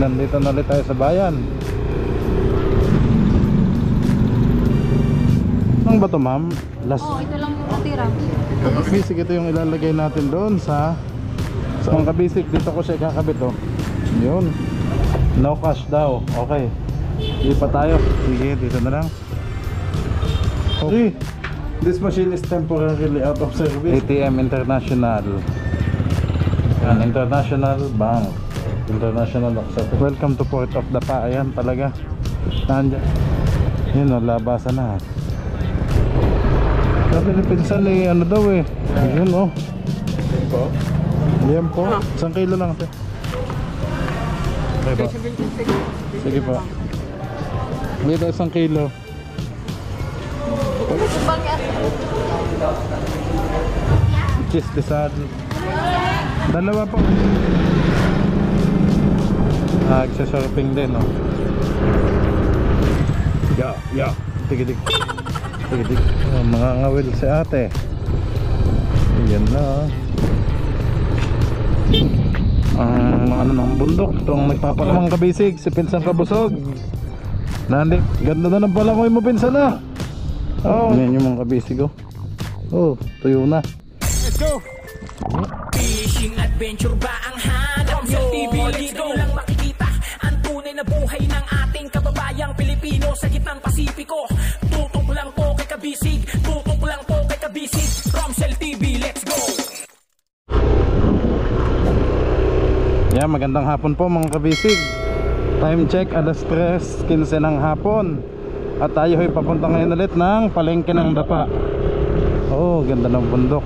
nandito na ulit tayo sa bayan. Ano ba to, ma'am? Ito lang yung natira. Kabisig, ito yung ilalagay natin doon sa mga kabisig. Dito ko siya kakabit, oh. Yun. No cash daw. Okay. Hindi pa tayo. Sige, dito na lang. Okay. This machine is temporarily out of service. ATM International. An International Bank. International Acceptance. Welcome to Port of Dapa. Ayan talaga. Nandiyan. Yun o, labasan na. Sabi ni pinsan eh, ano daw eh. Yun o. Ayan po. 1 kilo lang ito. Okay po. Sige po. Dito 1 kilo. Cheese desal. Dalawa po. Nagsa-shopping din, no? Yeah. Tigidig. Mga ngawil si ate. Yan na. Ano ng bundok. Itong nagpapakamang kabisig. Si Pinsan Kabusog. Nandi. Ganda na ng palangoy mo, Pinsan, na. Yan yung mga kabisig, oh. Tuyo na. Let's go! Fishing adventure ba ang hanap nyo? TV dito lang makikita ang tunay na buhay ng ating kababayang Pilipino sa gitnang Pasipiko. Tutok lang po kay kabisig, tutok lang po kay kabisig. Romsel TV, let's go! Yeah, magandang hapon po mga kabisig. Time check, alas 3:15 ng hapon. At tayo ay papunta ngayon ulit ng palengke ng Dapa. Ganda ng bundok.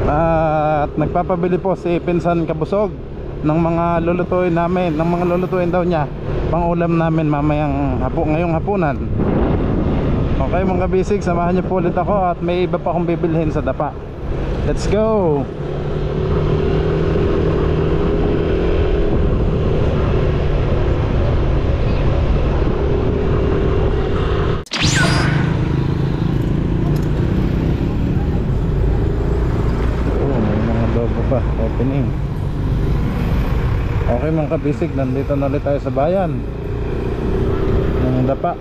At nagpapabili po si Pinsan Kabusog ng mga lulutuin namin, ng mga lulutuin daw niya pang ulam namin mamayang ngayong hapunan. Okay mga kabisig, samahan niyo po ulit ako at may iba pa akong bibilhin sa Dapa. Let's go! Opening. Okay mga kabisig, nandito na ulit tayo sa bayan ng Dapa.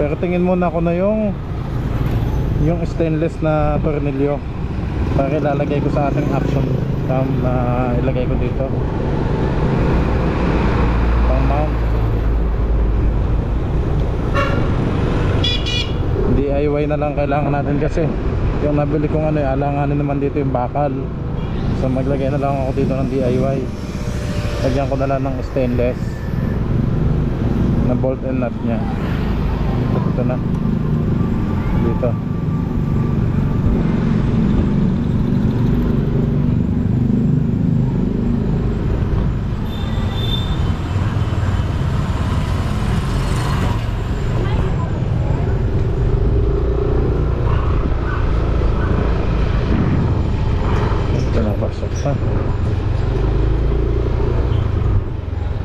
Pero tingin muna ako na yung stainless na tornilyo para ilalagay ko sa ating action cam na ilagay ko dito pang mount. DIY na lang kailangan natin kasi yung nabili kong alanganin naman dito yung bakal. So maglagay na lang ako dito ng DIY. Lagyan ko na lang ng stainless na bolt and nut nya. Ito na dito.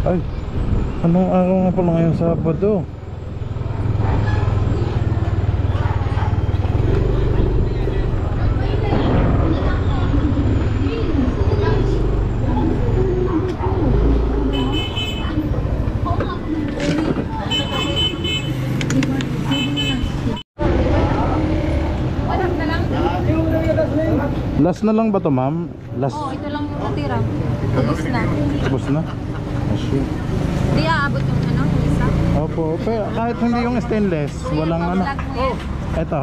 Ay, anong araw nga pala ngayon, Sabado? Last na lang ba to, ma'am? Last. Ito lang yung natira. Ubus na? Hindi aabot yung isa. Opo, pero kahit hindi yung stainless, walang ano. Ito.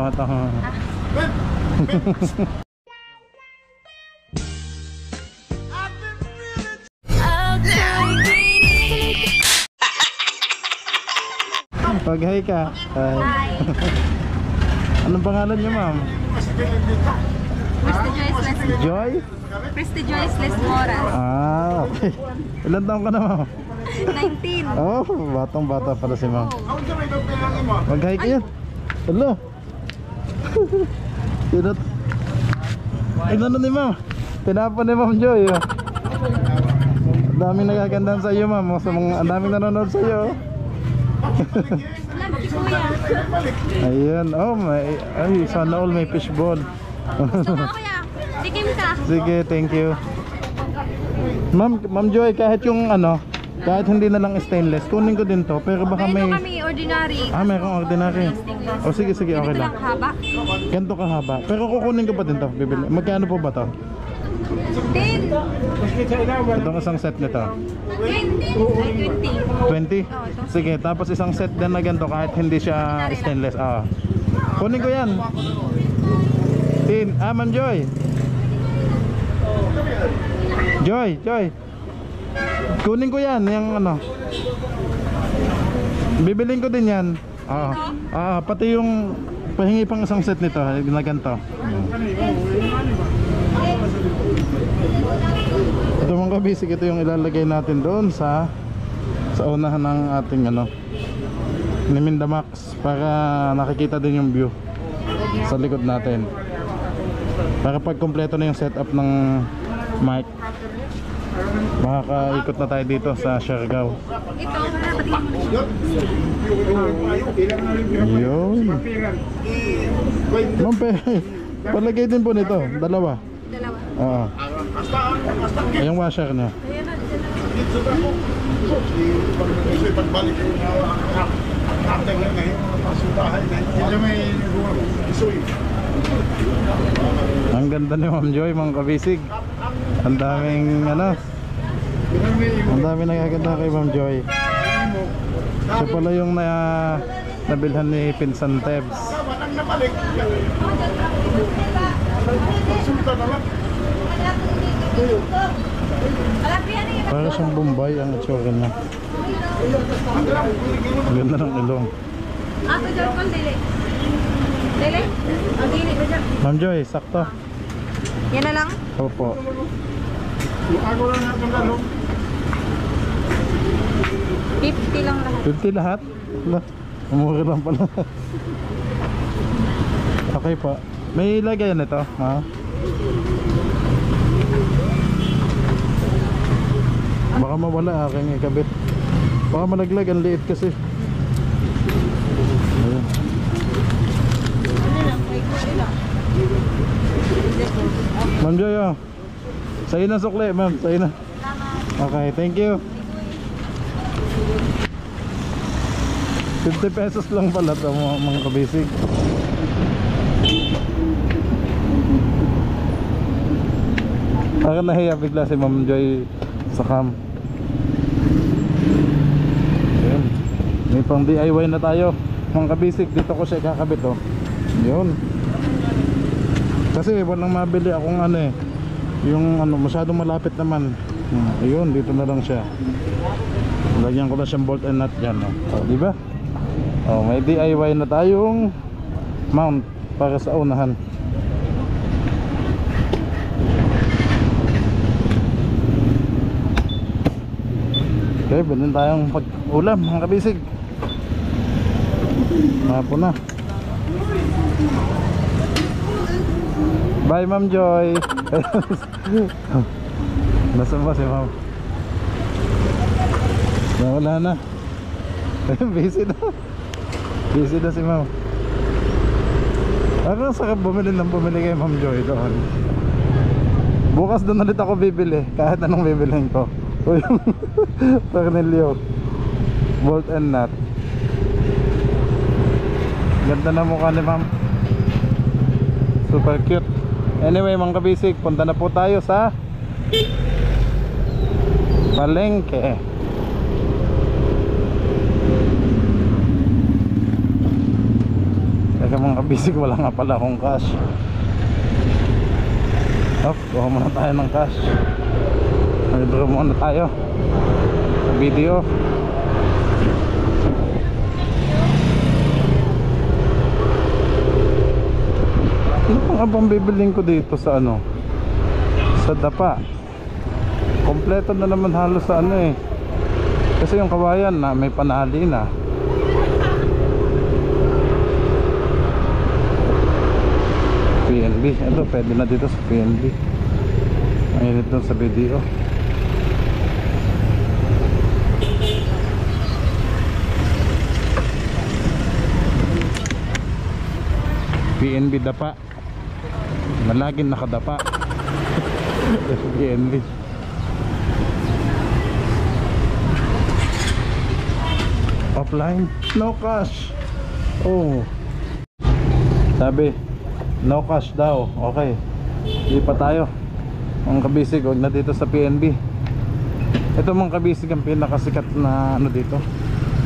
Pag-hi ka. Hi. Anong pangalan niyo, ma'am? Joy? Prestigious Les Moras. Okay. Ilan taong ka na, ma'am? 19. Batang bata pala si ma'am. Mag-hi kayo. Hello. Ano ni ma'am? Tinapon ni Ma'am Joy. Ang daming nagagandaan sa iyo, ma'am. Ang daming nanonood sa iyo. Ayan. Sana all may fishball. Gusto mo, kuya? Tikim ka. Sige, thank you. Ma'am Joy, kahit yung kahit hindi na lang stainless, kunin ko din to. Pero baka may... Meron kami ordinary. merong ordinary. Stainless. O sige, sige, okay Ganito lang. lang haba. Ganito kahaba. Pero kukunin ko pa din to. Bibili. Magkano po ba to? 10. Itong isang set nito. 20. Ay, 20. 20? Sige, tapos isang set din na ganito kahit hindi siya stainless. Kunin ko yan. Ma'am Joy. Joy. Kunin ko yan, yung ano. Bibilin ko din yan. Pati yung pahingi pang isang set nito na ganito. Ito mga kabisig, ito yung ilalagay natin doon sa unahan ng ating ano ni Mindamax para nakikita din yung view sa likod natin. Para pag kompleto na yung setup ng mic, makakaikot na tayo dito sa Siargao. Ito, patingin mo. Yun. Ma'am, palagay din po nito, dalawa. Oo. Yung washer niya. Ang ganda ni Ma'am Joy, mga kabisig. Ang daming ano, ang daming nagaganda kay Ma'am Joy. Siya pala yung nabilhan ni Pinsan Tebs. Para siyang Bombay ang itsura niya. Ang ganda ng ilong. Ato dyan ko, dili. Dili? O, dili ba dyan? Ma'am Joy, sakto. Yan na lang? Opo. 50 lang lahat. 50 lahat? Wala, umura lang pala. Okay po. May lagayan ito, ha? Baka mawala aking ikabit. Baka malaglag, ang liit kasi. Ayan. Ma'am Joy, sa'yo na sukli, ma'am. Sa'yo na. Okay, thank you. 50 pesos lang pala ito mga kabisig. Parang nahiya bigla si Ma'am Joy sa cam. Ayun. May pang DIY na tayo mga kabisig. Dito ko siya kakabit Yun. Kasi walang mabili akong ano yung ano masyadong malapit naman. Ayun, dito na lang siya. Lagyan ko na siyang bolt and nut dyan. Di ba? May DIY na tayong mount para sa unahan. Okay, bilhin tayong pag-ulam mga kabisig. Hapon na. Bye Ma'am Joy. Nasaan ba si Ma'am? Wala na. Busy na. Busy na si Ma'am. Ang sarap bumili kay Ma'am Joy doon. Bukas doon ulit ako bibili. Kahit anong bibilhin ko. O yung Pernilio bolt and nut. Ganda na mukha ni Ma'am. Super cute. Anyway mga kabisig, punta na po tayo sa palengke. Teka mga kabisig, wala nga pala akong cash. Kuha muna tayo ng cash. Mag-draw muna tayo sa video. Ano pang abang bibiling ko dito sa ano? Sa Dapa. Kompleto na naman halos sa ano kasi yung kawayan na may panali na. PNB. Ito pwede na dito sa PNB. Mainit doon sa video. PNB Dapa. Malaging nakadapa. PNB. offline, no cash. Oh, sabi no cash daw. Okay, hindi pa tayo mga kabisig. Huwag na dito sa PNB. Ito mga kabisig ang pinakasikat na ano dito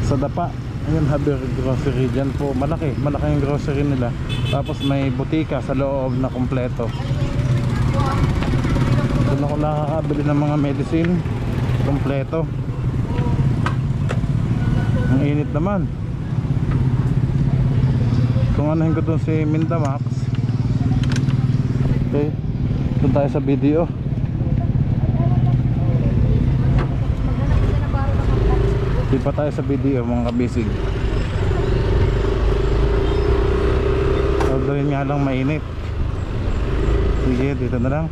sa Dapa. Ayun, Haber Grocery. Dyan po malaki yung grocery nila. Tapos may butika sa loob na kompleto. Doon ako nakakabili ng mga medicine kompleto. Ang init naman. Kung anahin ko dun si Mindamax. Okay, doon tayo sa video. Di pa tayo sa video mga kabisig. Orderin nga lang mainit. Sige, dito na lang.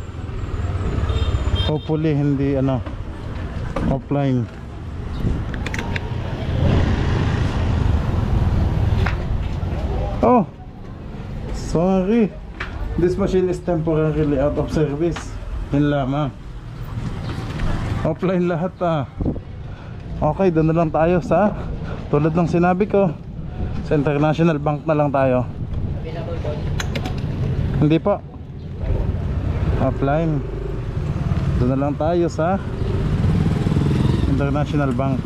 Hopefully hindi offline. Oh, sorry, this machine is temporarily out of service. Yun lamang. Offline lahat Okay, doon na lang tayo sa tulad ng sinabi ko, sa International Bank na lang tayo. Hindi po offline. Doon na lang tayo sa International Bank.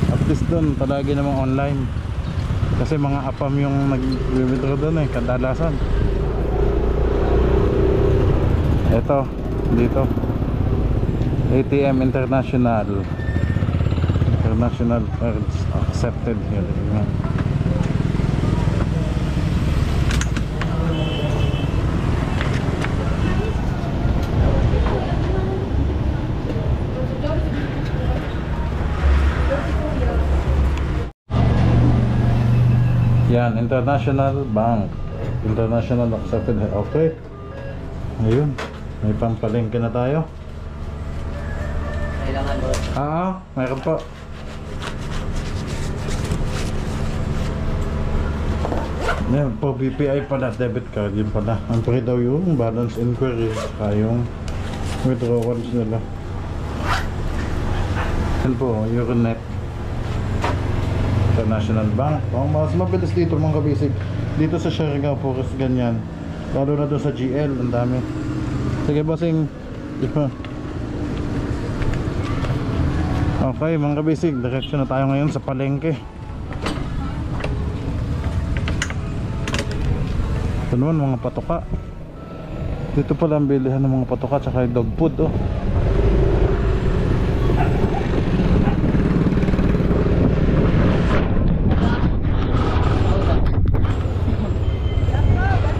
At least doon palagi namang online. Kasi mga apam yung nag-withdraw doon kadalasan. Ito, dito ATM International cards accepted here. Yan, International Bank. International accepted. Okay. Ayun, may pampalengke na tayo. Kailangan mo. Mayroon po. Yan po, BPI pala, debit card. Yun pala. Ang pre daw yung balance inquiry, saka yung withdrawals nila. Yan po, Euronet International Bank. Mas mabilis dito mga kabisig. Dito sa Siargao, Forest ganyan. Lalo na doon sa GL, ang dami. Sige bossing. Okay mga kabisig, diretso na tayo ngayon sa palengke. Ito naman mga patoka. Dito pala ang bilihan ng mga patoka tsaka dog food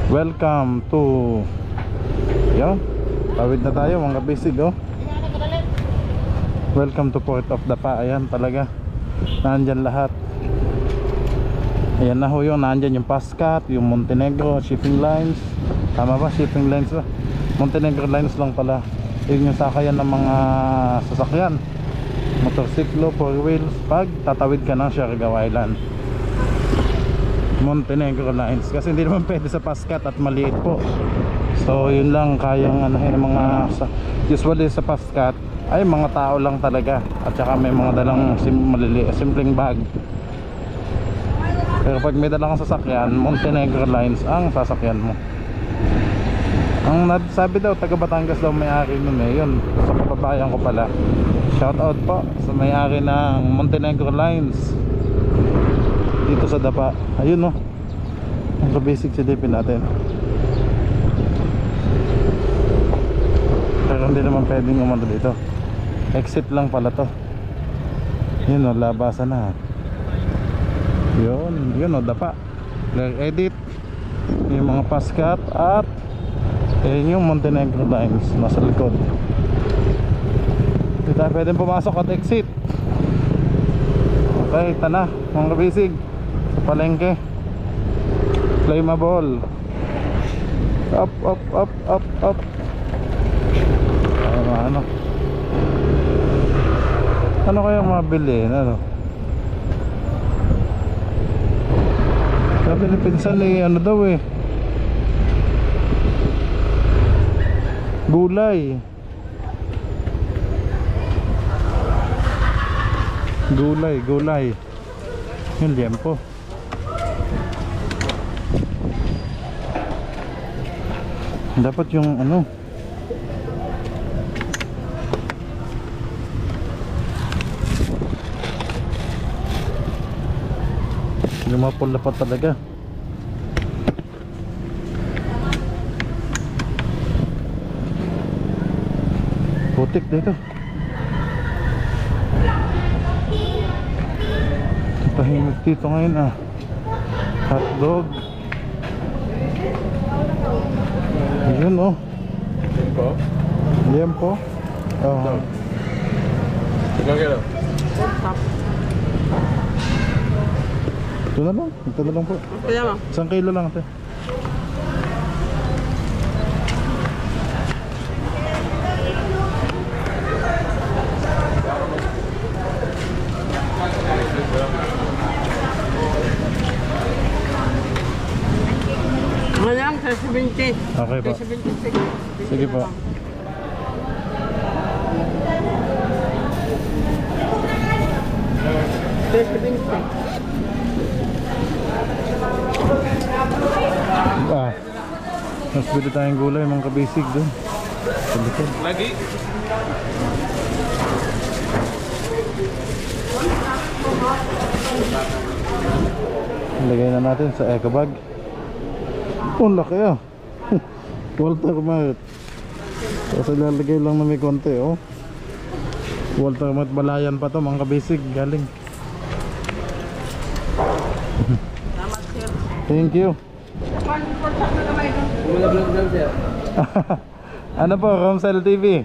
Welcome to yan, tawid na tayo mga kabisig Welcome to Port of Dapa. Ayan talaga, nandyan lahat. Ayan na ho yung nandyan yung Pascat, yung Montenegro Shipping Lines. Tama ba? Shipping Lines ba? Montenegro Lines lang pala. Yun yung sakayan ng mga sasakyan, motorsiklo, 4 wheels. Pag tatawid ka ng Siargao Island, Montenegro Lines. Kasi hindi naman pwede sa Pascat at maliit po. So yun lang kayang mga usually sa Pascat ay mga tao lang talaga. At saka may mga dalang simpleng bag. Pero pag may dalang sasakyan, Montenegro Lines ang sasakyan mo. Ang sabi daw, taga Batangas daw may-ari nun Yun, sa kababayan ko pala. Shout out po sa may-ari ng Montenegro Lines dito sa Dapa. Ayun ang basic silipin natin. Pero hindi naman pwedeng umano dito. Exit lang pala to. Yun labasan na. Yun Dapa. Clear edit. Yung mga Pascat at yung Montenegro Lines nasa likod. Hindi tayo pwedeng pumasok at exit. Okay, ito na mga kabisig sa palengke. Flammable. Up. Ano kayang mabili? Sabi ni pinsan daw gulay. Yung liempo. Dapat yung ano, lumapol na pa talaga. Putik dito. Tahimik dito ngayon ah. Hotdog. Ayun oh. Liempo. Oh. Ito na lang. Ito na lang po. Kaya mo. 1 kilo lang ito. Ngayon, sa 70. Okay po. 76. Sige po. Ah. Mas bili tayong gulay mga kabisig doon. Sa likod. Lagi. Lagay na natin sa eco bag. Oh, laki ah. Walter Mart. Kasi lalagay lang na may konti oh. Walter Mart Balayan pa to mga kabisig. Galing. Thank you. Ano po, Romsel TV.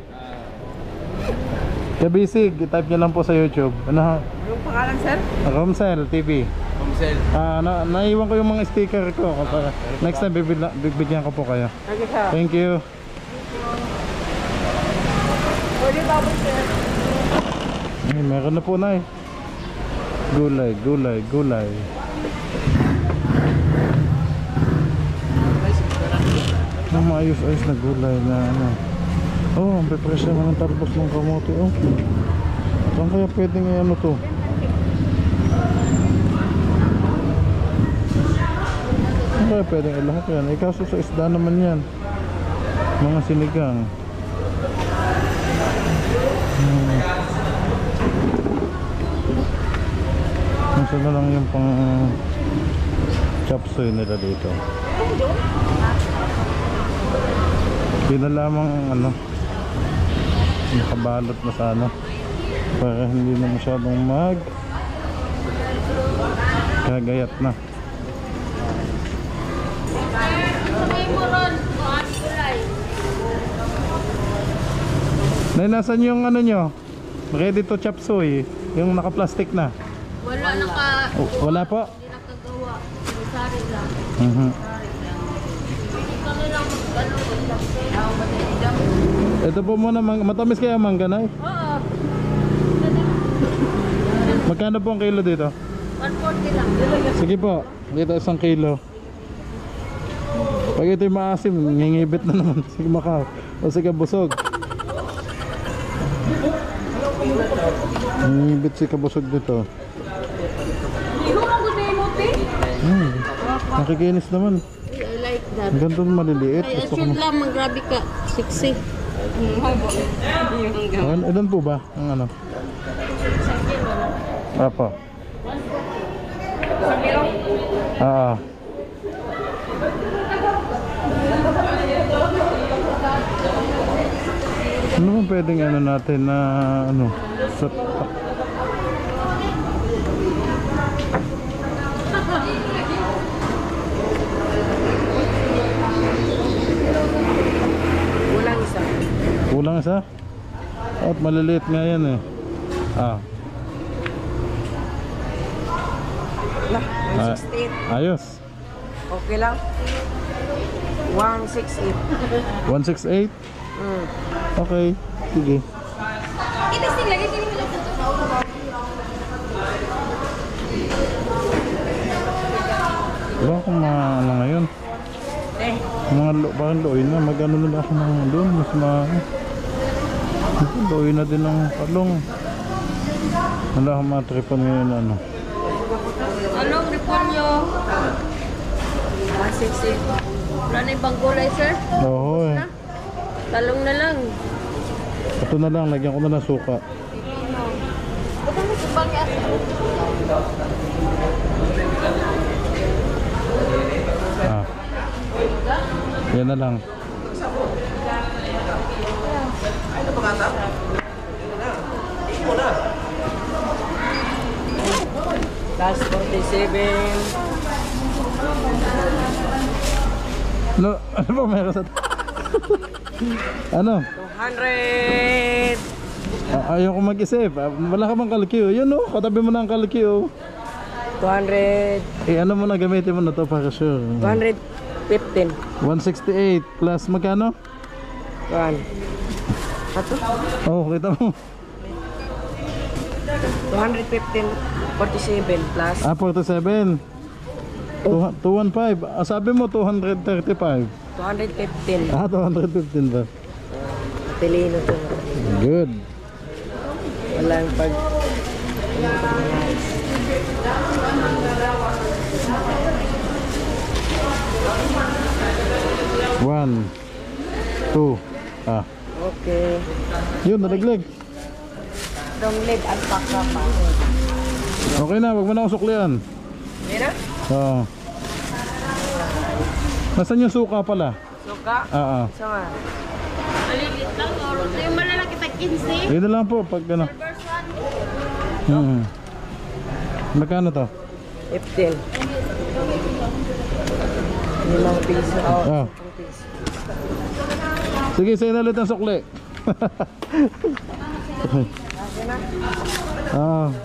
Kabisig, type nyo lang po sa YouTube. Ano ha? Yung pangalan, sir? Romsel TV. Romsel. Naiwan ko yung mga sticker ko. Next time bibigyan ko po kayo. Okay, sir. Thank you. Pwede tapos, sir. Ay, meron na po na eh. Gulay, gulay, gulay. Ang maayos-ayos na gulay na ano. Oh, ang pepresya naman ng talbos ng kamote oh. Saan kaya pwedeng ano to? Saan kaya pwedeng ilahak yan? Eh kaso sa isda naman yan. Mga sinigang. Minsan na lang yung pang chop suey nila dito. Hindi na lamang ano, nakabalot na sa ano, para hindi na masyadong kagayat na. Nay, nasan yung ano nyo? Ready to chop suey, yung naka-plastic na. Wala Wala po? Hindi nakagawa. Sari lang. Ito po muna, matamis kaya mangga na eh. Oo. Magkano po ang kilo dito? 140 lang. Sige po, dito 1 kilo. Pag ito'y maasim, ngingibit na naman. Sige makaw. O sige busog. Ngingibit si kabusog dito. Nakikinis naman. I like that. Ang ganda ng maliliit. Ay, Gusto ko assume lang, grabe ka. 60. Ilan po ba ang ano? Apa? Ano ba pwedeng ano natin na ano sa kulang isa? At maliliit nga yan eh. Lah, 168. Ayos. Okay lang. 168. 168? Okay, sige. Itisting lagi sini mo lang. Diba kung mga ano ngayon? Mga looy na, mag-ano na ako ng doon, mas looy na din ng talong. Wala akong matripan ngayon ano. Anong repolyo? 160. Wala na ibang gulay, sir? Oo eh. Talong na lang. Ito na lang, lagyan ko na ng suka. Bukan mo subang ya. Ah. Yan na lang. Plus 47. Ano ba meron sa... ano? 200. Ayaw ko mag-isip. Wala ka bang kalkiyo? Yun o, katabi mo na ang kalkiyo. 200. Eh ano mo na, gamitin mo na to para sure. 215. 168 plus magkano? 1. Ato? Oh, kita mo. 215. 47 plus. 47. 215. Sabi mo 235. 215. 215 ba? Pilino to. Good. Walang pag... One, two. Okay. Yun, nalaglag. Dong leg at paksa pa. Okay na, wag mo na akong suklian. Mira? Oo. Nasaan yung suka pala? Suka? Oo. Sama. Malilit lang. Yung malalaki tag 15. Yun na lang po, pag ano. Magkano to? 15. 5 piso. Ah. Sige, sa'yo na ulit ang sukli.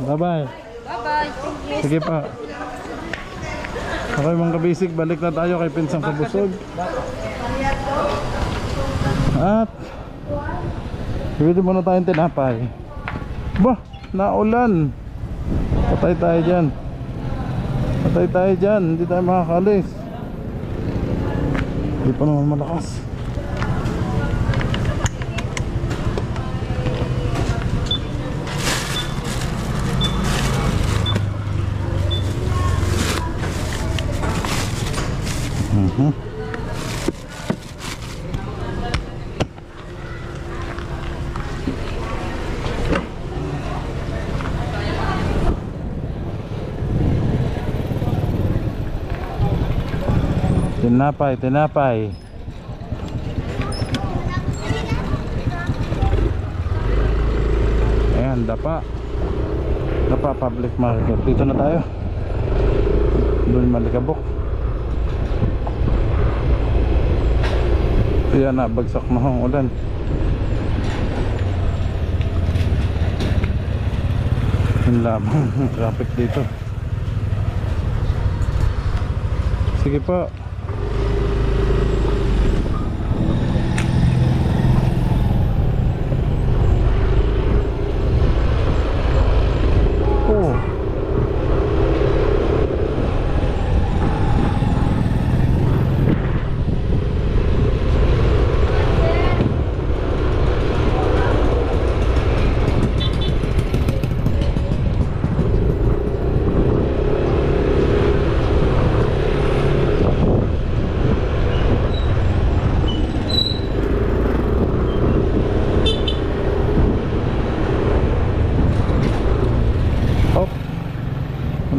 Bye-bye. Bye-bye. Sige pa. Okay mga kabisig, balik na tayo kay Pinsang Kabusog. At bibili muna tayong tinapay. Bah, naulan. Patay tayo dyan. Patay tayo dyan, hindi tayo makakalis. Hindi pa naman malakas. Tinapay, tinapay. Ayan, Dapa. Dapa Public Market. Dito na tayo. Doon Malikabok. Ayan na, bagsak na ang ulan. Yung lamang traffic dito. Sige po. Oh.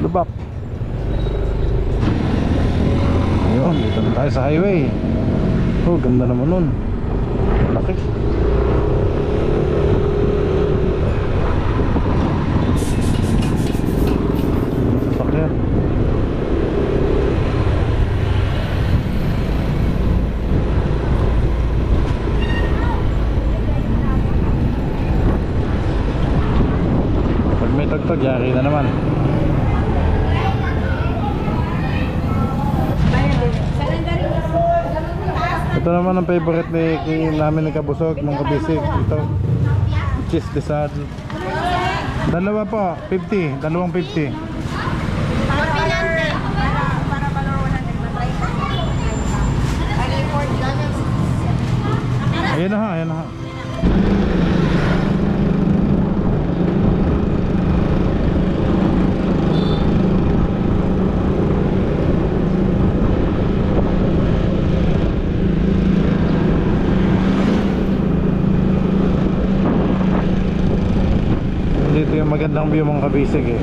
Lubak. Ayun, dito na tayo sa highway. Oh, ganda naman nun. Laki. Sasakyan. Pag may tagtag, yari na naman. Ito naman ang favorite namin ni Kabusog, mga kabisig. Ito, cheese desad. Dalawa po, 50, dalawang 50. Ayan na ha, ayan na ha. kabilang view mga kabisig eh.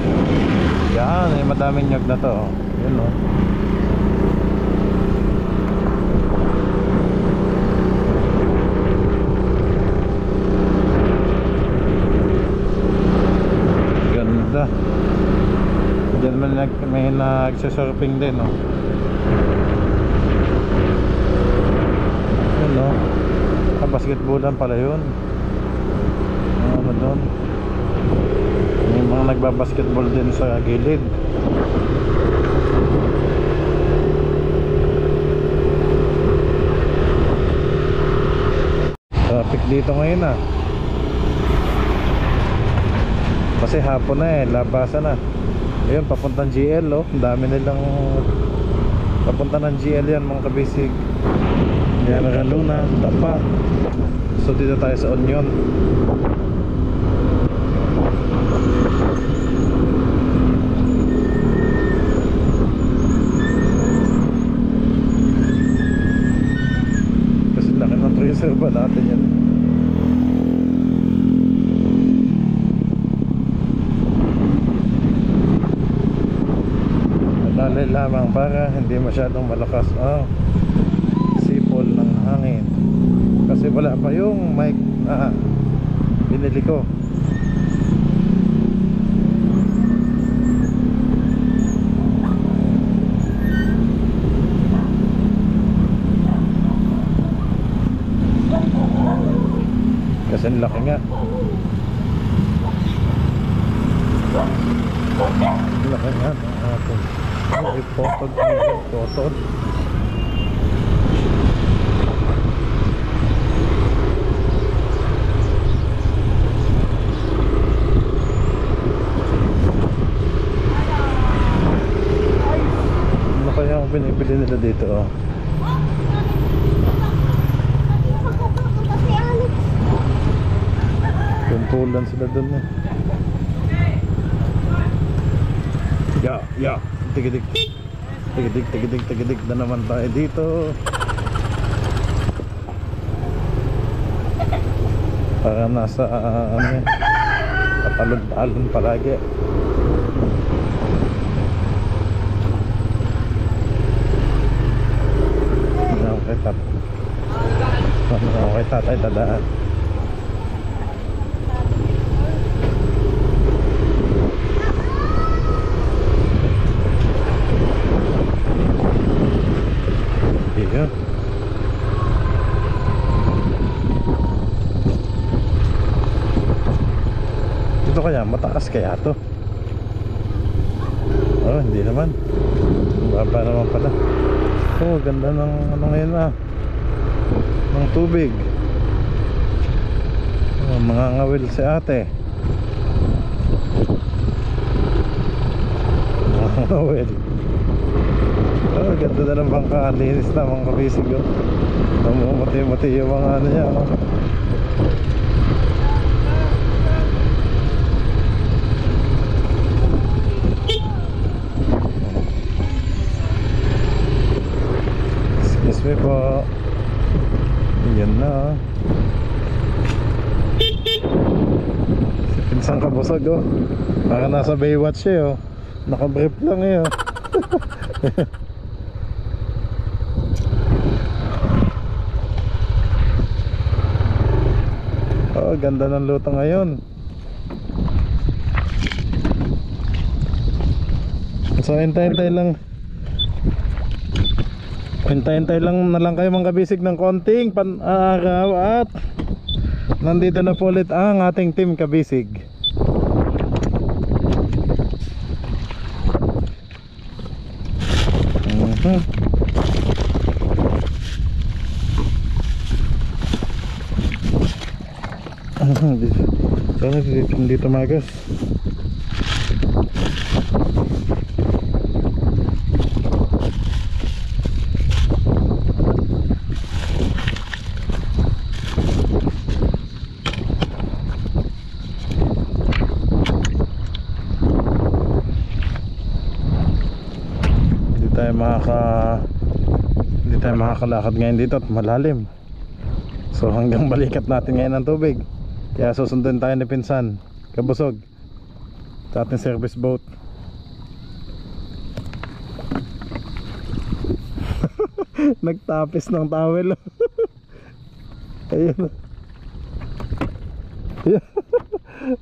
Yan, eh, madaming nyog na to. Yun o. Ganda. Diyan may nagsasurfing din o. Yun o. Basketballan pala yun. Ano doon? May mga nagbabasketball din sa gilid. Traffic dito ngayon ah. Kasi hapon na eh, labasan na. Ayun, papuntang GL oh. Ang dami nilang papunta ng GL yan mga kabisig. Yan ang Luna, Tapa. So dito tayo sa Onion. Kasi laki ng tracer ba natin yan. Madali lamang para hindi masyadong malakas ang sipol ng hangin. Kasi wala pa yung mic na binili ko. Kasi laki nga. Laki nga. Potod. Ano kaya ang binibili nila dito oh? Tumpulan sila dun eh. Ya, tigidig na naman tayo dito. Para nasa ano kapalod-alon palagi. Okay, tatay dadaan. Iya. Ito kaya mataas kaya to? Oh, hindi naman. Baba naman pala. Oh, ganda ng ano ngayon ah. Ng tubig. Oh, mga ngawil si ate. Mga ngawil. Oh, ganda na ng bangka. Linis na mga kabisig oh. Mati-mati yung mga ano niya oh. Excuse me po. Yan na. Si pinsang kabusog oh. Para nasa Baywatch eh oh. Nakabrief lang eh oh. Oh, ganda ng luto ngayon. So hintay-hintay lang. Hintay-hintay lang na lang kayo mga kabisig ng konting pan-araw at nandito na po ulit ang ating team kabisig. Sana hindi tumagas. Hindi tayo makakalakad ngayon dito at malalim. So hanggang balikat natin ngayon ang tubig. Kaya susundin tayo ni pinsan kabusog. sa ating service boat. Nagtapis ng towel. Ayun.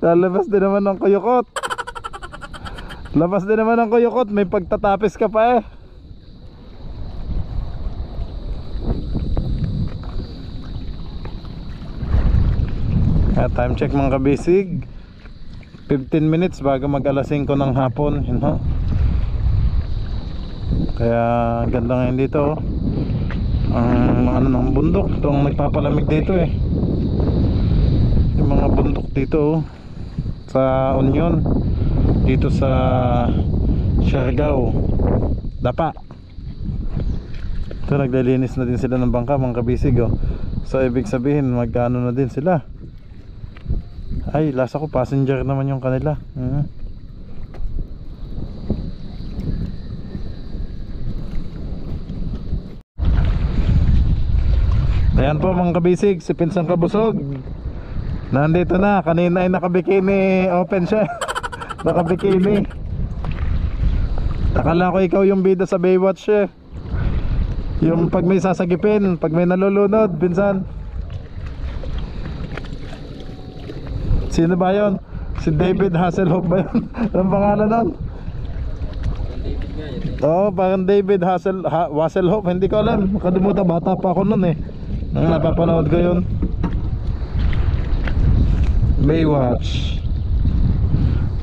Lalabas din naman ng kuyukot. Labas din naman ng kuyukot. May pagtatapis ka pa eh. Time check mga kabisig, 15 minutes bago mag alas 5 ng hapon, you know? Kaya ganda ngayon dito. Ang ano ng bundok, itong nagpapalamig dito eh. Yung mga bundok dito sa Union, dito sa Siargao, Dapa. Ito naglilinis na din sila ng bangka mga kabisig oh. So ibig sabihin magkano na din sila. Ay, lasa ko passenger naman yung kanila. Ayan po mga kabisig, si Pinsang Kabusog nandito na, kanina ay nakabikini. Open siya. Nakabikini. Akala ko ikaw yung bida sa Baywatch eh. Yung pag may sasagipin, pag may nalulunod, Pinsan. Sino ba yun? Si David Hasselhoff ba yun? Anong pangalan nun? Oo, parang David Hasselhoff. Hindi ko alam, makalimutan, bata pa ako nun eh. Nang napapanood ko yun. Baywatch.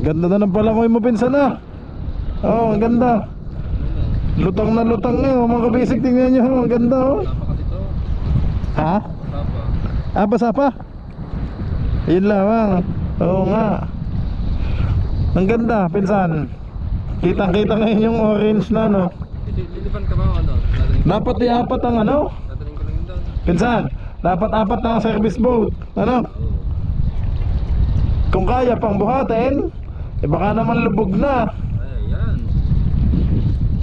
Ganda na ng palangoy mo, Pinsan ah. Oo, ang ganda. Lutang na lutang eh, mga kabisig, tingnan nyo. Ang ganda oh. Ha? Ah, basa pa? Yun lamang. Oo nga. Ang ganda, Pinsan. Kitang-kita ngayon yung orange na no. Lilipan ka ba ano? Dapat i-apat ang ano? Tataling ko lang yun doon. Pinsan, dapat apat na ang service boat. Ano? Kung kaya pang buhatin, eh baka naman lubog na. Ay, yan.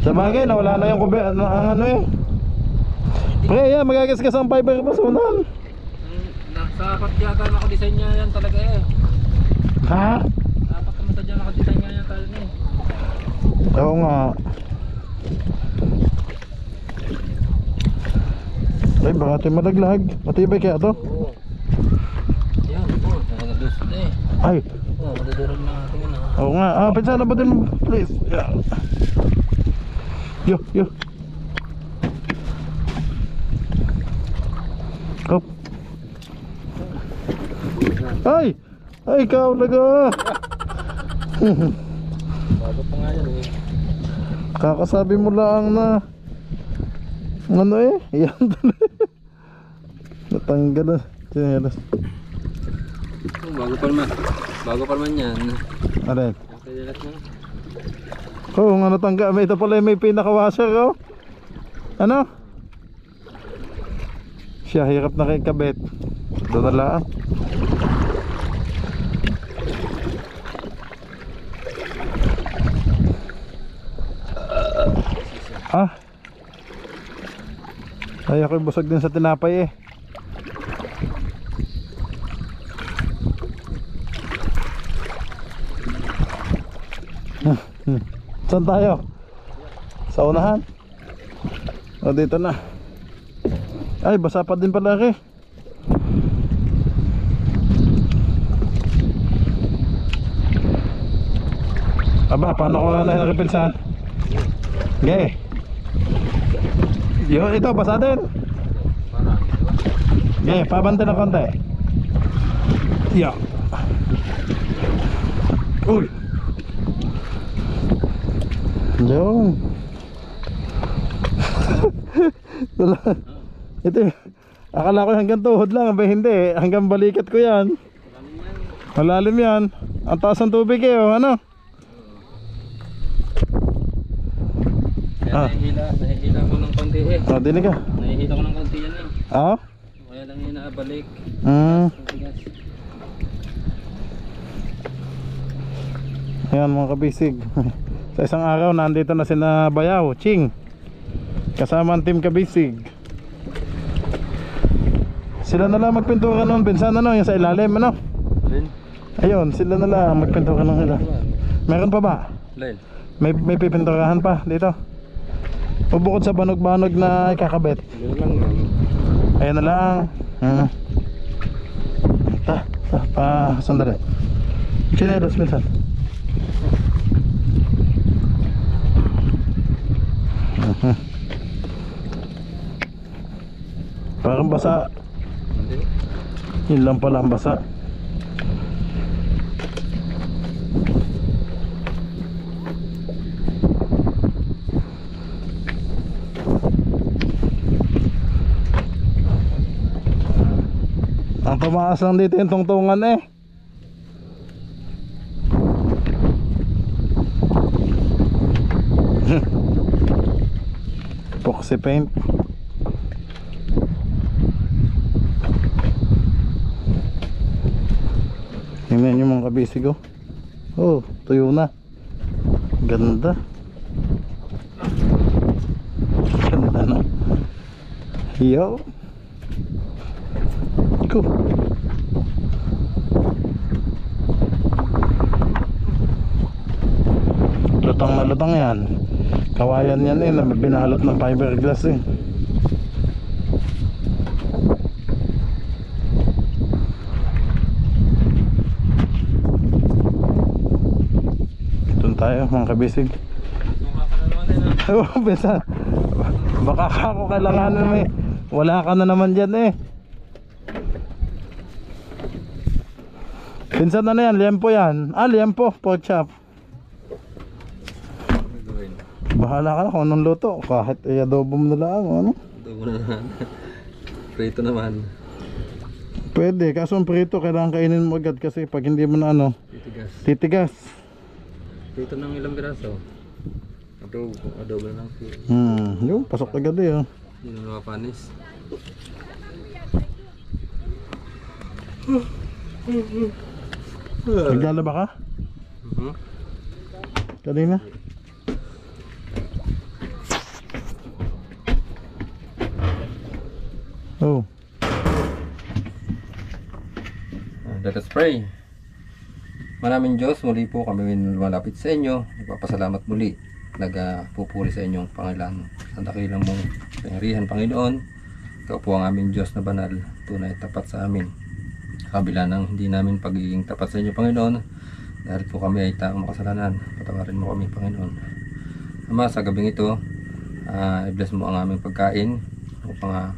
Sa bagay, nawala na yung ano eh. Pre, yan, magagasgas ang fiber pasunan. Sa apat yata nakadesign niya yan talaga eh. Ha? Sa apat naman sa dyan nakadesign niya yan talaga eh. Oo nga. Ay, baka ito'y malaglag. Matibay kaya to? Oo. Yan po, nakadus na eh. Ay, Oo, madudurog na natin yun ah. oo nga. Ah, Pinsan, abatin mo, please. Yeah. Yo. Hop. Ay! Ay, ikaw naga! Bago pa nga yan eh. Kakasabi mo lang na ano eh, yan natanggal na chinelas. Bago pa naman yan. Ano yun? Kaya mo. Oo nga natanggal, ito pala may pinaka-washer oh. Ano? Siya, hirap na kay kabit. Doon na lang. Ah, ay ako'y busog din sa tinapay eh. Saan tayo? Sa unahan? O dito na. Ay basa pa din pala eh. Aba, paano ko na nakipilsan? Okay. Yo, ito basa din. Okay, pabante na konti. Yeah. Uy. Yo. Ito. Akala ko hanggang tuhod lang, ba hindi, hanggang balikat ko 'yan. Malalim 'yan. Ang taas ng tubig eh, oh, ano? Kaya nahihila ko ng konti eh. Oh, dinig ka. Nahihila ko ng konti yan eh. Ah? Kaya lang yung naabalik. Ayan mga kabisig. Sa isang araw nandito na sina Bayaw, Ching, kasama ang team kabisig. Sila na lang magpintura nun, Pinsan, ano, yung sa ilalim, ano? Ayun, sila na lang magpintura ng ila. Meron pa ba? Lain. May pipinturahan pa dito? O bukod sa banog-banog na ikakabit? Yun lang yan. Ayan na lang. Sandali. Chineros minsan. Parang basa. Hindi. Yun lang pala ang basa. Ang tumaas lang dito yung tungtungan eh. Epoxy paint. Tingnan yung mga kabisig oh. Oh, tuyo na. Ganda. Ganda na. Yo. Iko. Lutang na lutang yan. Kawayan yan eh, binalot ng fiberglass eh. Doon tayo mga kabisig. Oh, besa. Baka ako kailangan eh. Wala ka na naman dyan eh. Pinsan na yan, liempo yan. Ah, liempo, pork chop. Bahala ka na kung anong luto. Kahit i-adobo mo na lang, ano? Adobo na naman. Prito naman. Pwede, kaso ang prito kailangan kainin mo agad kasi pag hindi mo na ano, Titigas. titigas. Prito ng ilang piraso. Adobo na lang. Yung pasok agad eh. Oh. Hindi na mapanis. Naglalaba ka? Kanina? Oh. Let us pray. Maraming Diyos, muli po kami lumalapit sa inyo. Nagpapasalamat muli. Nagpupuri sa inyong Panginoon. Sa dakilang mong pangyarihan, Panginoon. Ikaw po ang aming Diyos na banal. Tunay tapat sa amin. Kabila ng hindi namin pagiging tapat sa inyo, Panginoon. Dahil po kami ay taong makasalanan. Patawarin mo kami, Panginoon. Ama, sa gabing ito, i-bless mo ang aming pagkain upang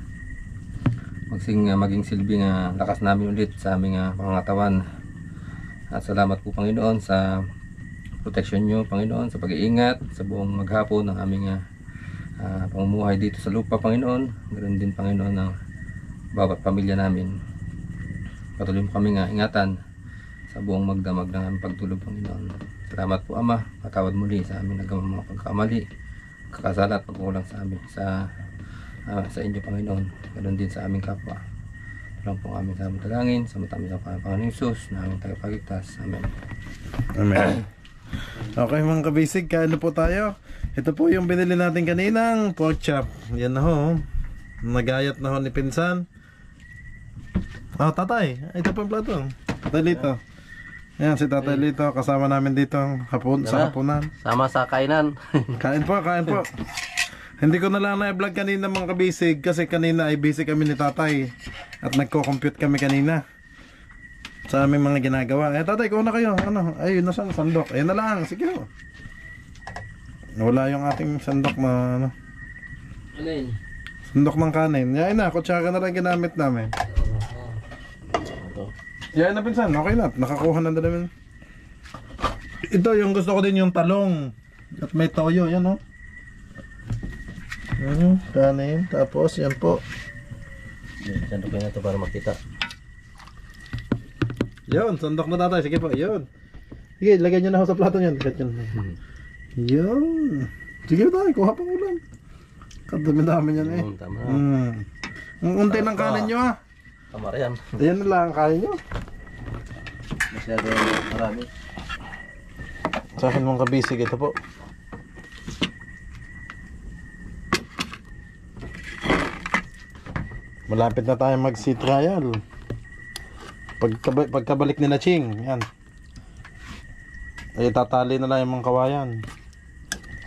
maging silbing lakas namin ulit sa aming pangangatawan. At salamat po, Panginoon, sa protection nyo, Panginoon, sa pag-iingat sa buong maghapon ng aming pamumuhay dito sa lupa, Panginoon. Ganoon din, Panginoon, ng bawat pamilya namin. Patuloy mo kaming ingatan sa buong magdamag ng aming pagtulog, Panginoon. Salamat po, Ama. Patawad muli sa aming nagawang mga pagkakamali, kakasala at pagkukulang sa amin sa inyo, Panginoon. Ganoon din sa aming kapwa. Ito lang po ang aming samang dalangin sa matamis ng Panginoon Hesus na aming tagapagligtas. Amen. Amen. Okay mga kabisig, kain na po tayo. Ito po yung binili natin kaninang pork chop. Yan na ho. Nagayat na ho ni Pinsan. Tatay, ito po yung plato. Tatay Lito. Yan si Tatay Lito, kasama namin dito hapon, sa hapunan. Sama sa kainan. Kain po, kain po. Hindi ko na lang na-vlog kanina mga kabisig kasi kanina ay busy kami ni Tatay at nagko-compute kami kanina sa aming mga ginagawa. Tatay, kuha na kayo. Ano? Ayun na siyang sandok. Ayun na lang, sige ho. Wala yung ating sandok na ano. Alin? Sandok ng kanin. Yan na, kutsara na lang ginamit namin. Yan na Pinsan, okay na. Nakakuha na namin. Ito yung gusto ko din yung talong. At may toyo, yan o. Kanin, tapos yan po. Sandok na ito para makita. Yun, sandok na Tatay. Sige po, yun. Sige, lagyan nyo na ako sa plato nyo. Yun. Sige Tay, kuha pang ulam. Kadami-dami yan eh. Tama. Ang unti ng kanin nyo ah. Tama yan. Ayan na lang ang kanin nyo. Masyado marami. Sa akin mong kabisig, ito po. Malapit na tayo mag-sea trial. Pagkabalik ni na Ching, yan. Ay, tatali na lang yung mga kawayan.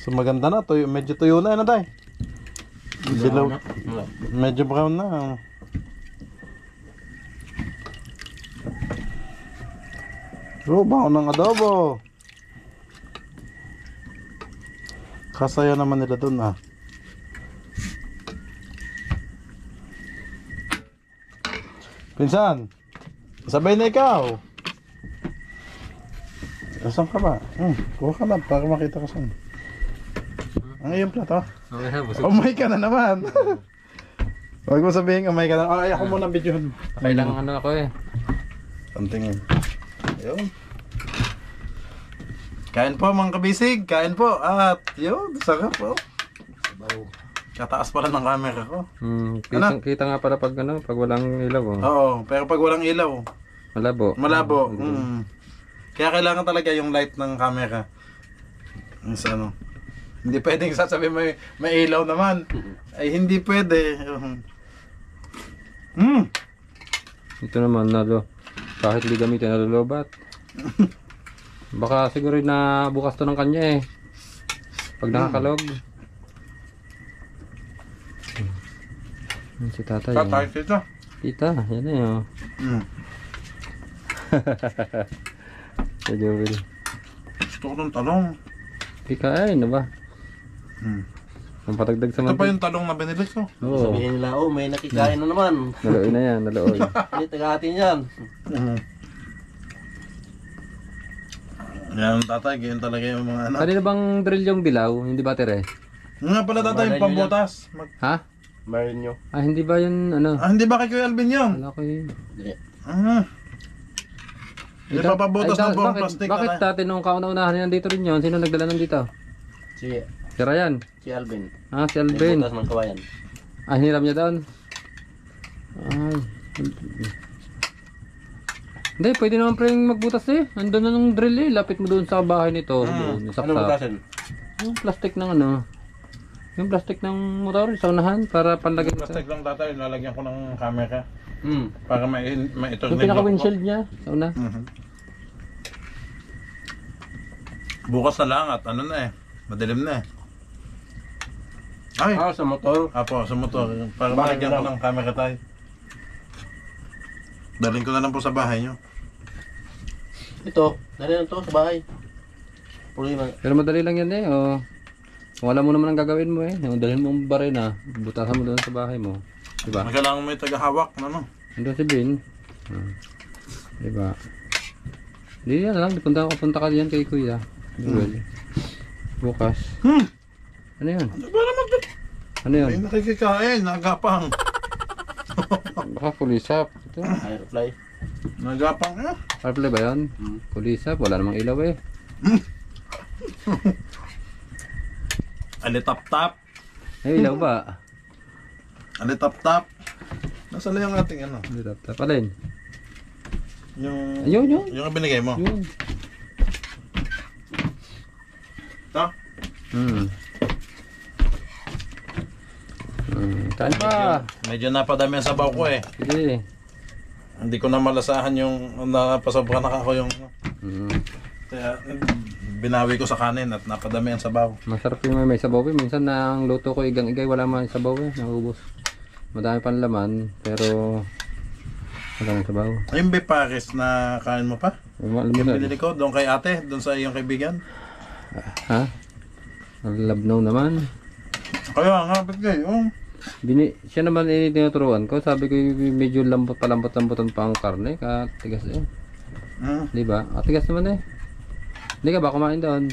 So maganda na, tuyo, medyo tuyo na, ano tay? Dilaw. Medyo brown na. Oh, baho ng adobo. Kasaya naman nila dun ah. Pinsan, sabay na ikaw. Saan ka ba? Kuha ka na para makita ko saan. Ang iyong plato. Umay ka na naman. Huwag mo sabihin umay ka na. Ay, ako muna videohan mo. Kailangan ano ako eh. Something. Ayun. Kain po mga kabisig. Kain po. At yun, sarap po. Kataas pala ng camera ko. Ano? Kita nga pala pag ano, pag walang ilaw. Oh. Oo, pero pag walang ilaw, Malabo. malabo. Kaya kailangan talaga yung light ng camera. Yung sa ano. Hindi pwedeng sasabihin may ilaw naman. Ay hindi pwede. Ito naman nalo. Kahit hindi gamitin nalolobat. Baka siguro na bukas to ng kanya eh. Pag nakakalog. Si tatay. Tatay dito. Tita, yan eh oh. Sa Joel. Gusto ko ng talong. Ikain na ba? Ang patagdag sa Ito pa mantika. yung talong na binili ko. Oo. Sabihin nila, oh, may nakikain na naman. Nalooy na yan, nalooy. Hindi, taga-atin yan. Yan tatay, ganyan talaga yung mga ano. Kanina bang drill yung dilaw? Hindi battery? Nga pala tatay, yung pambutas. Ha? Marin nyo. Ah, hindi ba yun ano? Hindi ba kay Kuya Alvin yun? Wala ko yun. Hindi pa pabutas ng buong plastic. Bakit dati nung kauna-unahan yan dito rin yun? Sino nagdala ng dito? Si Si Ryan? Alvin. Ah, si Alvin. Butas ng kawayan. Ah, hiniram niya doon? Ay. Hindi, pwede naman pre magbutas eh. Andun na ng drill eh. Lapit mo doon sa bahay nito. Doon, sa Ano butasin? yung plastic ng ano. Yung plastic ng motor sa unahan para panlagay mo. Plastic lang tatay, lalagyan ko ng camera. Para maitornilyo Yung pinaka-windshield niya sa una. Bukas na lang at ano na eh. Madilim na eh. Ay! Sa motor. Apo, sa motor. Para Bahay malagyan na ko lang. ng camera tayo. Daling ko na lang po sa bahay nyo. Ito, dali lang to sa bahay. Problema. Pero madali lang yan eh. Oh. Kung alam mo naman ang gagawin mo eh. Yung dalhin mo ang barin ah. Butasan mo doon sa bahay mo. Diba? Kailangan may tagahawak. Ano? Andun si Ben. Diba? Hindi yan lang. Punta ka diyan kay Kuya. Joel. Bukas. Ano yun? Para Ano yun? Ay, nakikikain. Nagapang. Baka kulisap. Ito. Airfly. Nagapang eh. Airplay ba yun? Kulisap. Wala namang ilaw eh. Alitap-tap. Ay, ilaw ba? Alitap-tap. Nasaan na yung ating ano? Hindi tap. Alin? Yung... Ayun, yun. Yung binigay mo. Yun. Ito? Kain pa. Medyo napadami ang sabaw ko eh. Sige. Hindi ko na malasahan yung napasobra na ako yung... Kaya binawi ko sa kanin at napadami ang sabaw. Masarap yung may sabaw eh. Minsan na ang luto ko igang-igay wala man sabaw eh. Naubos. Madami pang laman pero wala nang sabaw. Yung beef pares na kain mo pa? Alam mo Yung na. binili ko doon kay ate, doon sa iyong kaibigan. Ha? Labnaw naman. Kaya nga, bigay. Siya naman tinuturuan ko. Sabi ko medyo lambutan pa ang karne. Katigas eh. Di ba? Katigas naman eh. Hindi ka ba kumain doon?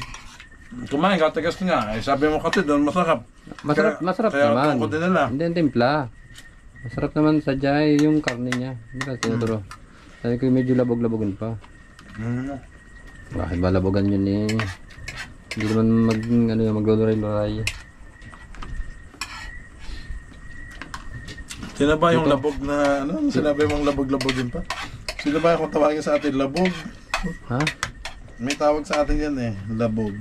Kumain, katigas nga. Eh, sabi mo kasi doon masarap. Masarap kaya naman. ko din nila. Hindi ang timpla. Masarap naman sa jay yung karne niya. Hindi ka tinuturo. Sabi ko medyo labog-labogan pa. Bakit ba labogan yun eh? Hindi naman magluluray-luray. Sino ba yung labog na, ano? Sinabi mong labog-labog yun pa? Sino ba yung kung tawagin sa atin labog? Ha? May tawag sa atin yan eh, labog.